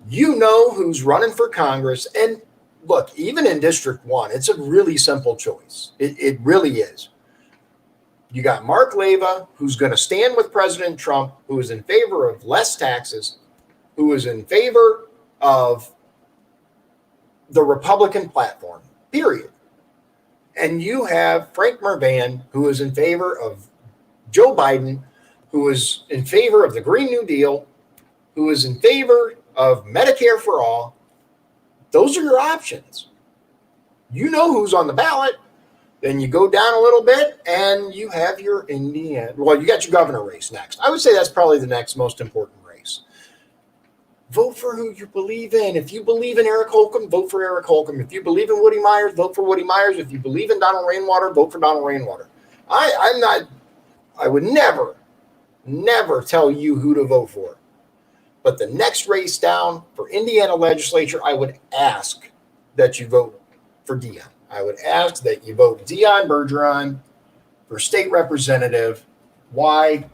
You know who's running for Congress. And look, even in District 1, it's a really simple choice. It really is. You got Mark Leyva, who's going to stand with President Trump, who is in favor of less taxes, who is in favor of the Republican platform, period. And you have Frank Mervan, who is in favor of Joe Biden, who is in favor of the Green New Deal, who is in favor of Medicare for all. Those are your options. You know who's on the ballot. Then you go down a little bit and you have your Indiana. Well, you got your governor race next. I would say that's probably the next most important race. Vote for who you believe in. If you believe in Eric Holcomb, vote for Eric Holcomb. If you believe in Woody Myers, vote for Woody Myers. If you believe in Donald Rainwater, vote for Donald Rainwater. I would never tell you who to vote for. But the next race down for Indiana legislature, I would ask that you vote for Dion. I would ask that you vote Dion Bergeron for state representative. Why?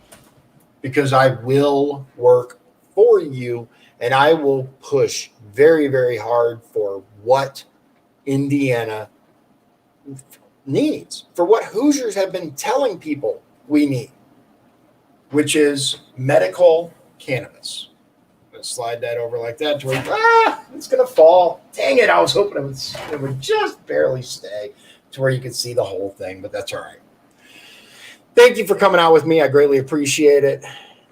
Because I will work for you and I will push very, very hard for what Indiana needs, for what Hoosiers have been telling people we need, which is medical cannabis. Slide that over like that to where it's gonna fall. Dang it, I was hoping it would just barely stay to where you could see the whole thing, but that's all right. Thank you for coming out with me. I greatly appreciate it.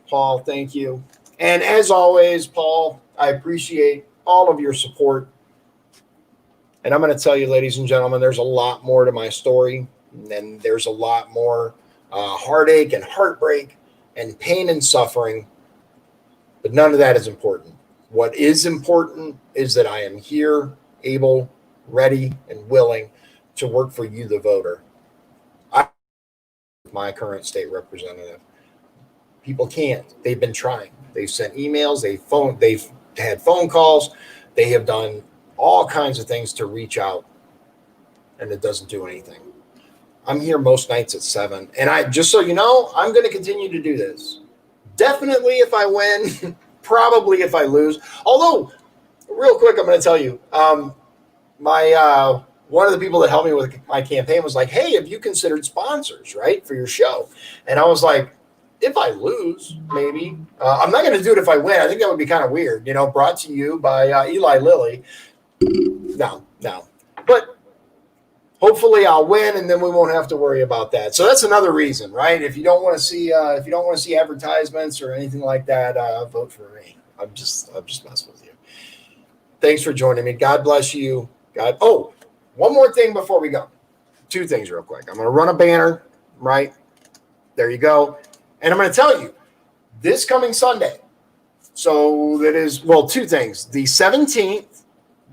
Paul, thank you. And as always, Paul, I appreciate all of your support. And I'm going to tell you, ladies and gentlemen, there's a lot more to my story, and there's a lot more heartache and heartbreak and pain and suffering. But none of that is important. What is important is that I am here, able, ready, and willing to work for you, the voter. I'm my current state representative. People can't. They've been trying. They've sent emails. They've had phone calls. They have done all kinds of things to reach out, and it doesn't do anything. I'm here most nights at 7, and just so you know, I'm going to continue to do this. Definitely if I win, probably if I lose. Although, real quick, I'm going to tell you, one of the people that helped me with my campaign was like, hey, have you considered sponsors, right, for your show? And I was like, if I lose, maybe. I'm not going to do it if I win. I think that would be kind of weird, brought to you by Eli Lilly. No. But hopefully I'll win, and then we won't have to worry about that. So that's another reason, right? If you don't want to see advertisements or anything like that, vote for me. I'm just messing with you. Thanks for joining me. God bless you. Oh, one more thing before we go. 2 things real quick. I'm going to run a banner, right? There you go. And I'm going to tell you, this coming Sunday. So that is, 2 things. The 17th,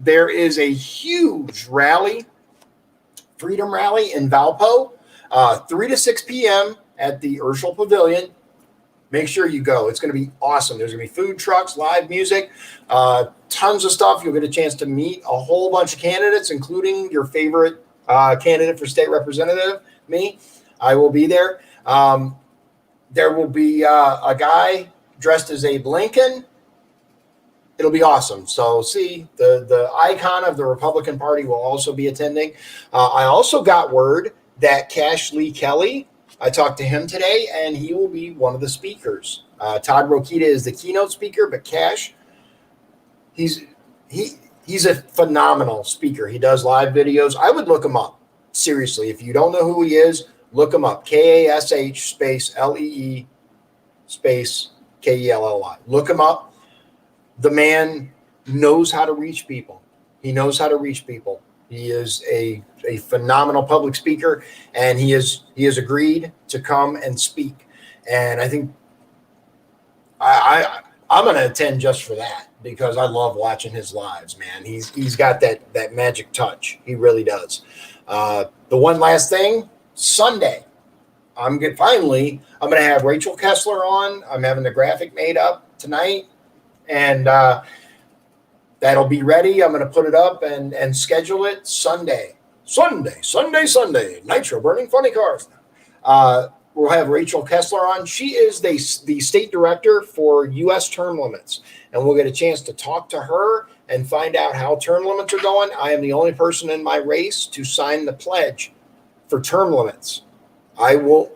there is a huge rally. Freedom Rally in Valpo, 3 to 6 p.m. at the Urschel Pavilion. Make sure you go. It's going to be awesome. There's going to be food trucks, live music, tons of stuff. You'll get a chance to meet a whole bunch of candidates, including your favorite candidate for state representative, me. I will be there. There will be a guy dressed as Abe Lincoln. It'll be awesome. So see, the icon of the Republican Party will also be attending. I also got word that Cash Lee Kelly, I talked to him today, and he will be one of the speakers. Todd Rokita is the keynote speaker, but Cash, he's a phenomenal speaker. He does live videos. I would look him up. Seriously, if you don't know who he is, look him up. Kash space Lee space Kelli. Look him up. The man knows how to reach people. He knows how to reach people. He is a phenomenal public speaker, and he has agreed to come and speak. And I think I'm going to attend just for that, because I love watching his lives, man. He's got that magic touch. He really does. The one last thing, Sunday, I'm going to have Rachel Kessler on. I'm having the graphic made up tonight, and that'll be ready. I'm going to put it up and schedule it Sunday. Nitro burning funny cars. We'll have Rachel Kessler on. She is the state director for U.S. term limits, and we'll get a chance to talk to her and find out how term limits are going. I am the only person in my race to sign the pledge for term limits. I will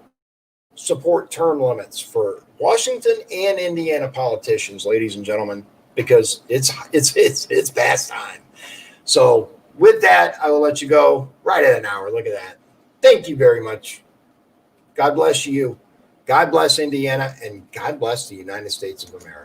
support term limits for Washington and Indiana politicians, ladies and gentlemen, because it's past time. So with that, I will let you go right at an hour. Look at that. Thank you very much. God bless you. God bless Indiana, and God bless the United States of America.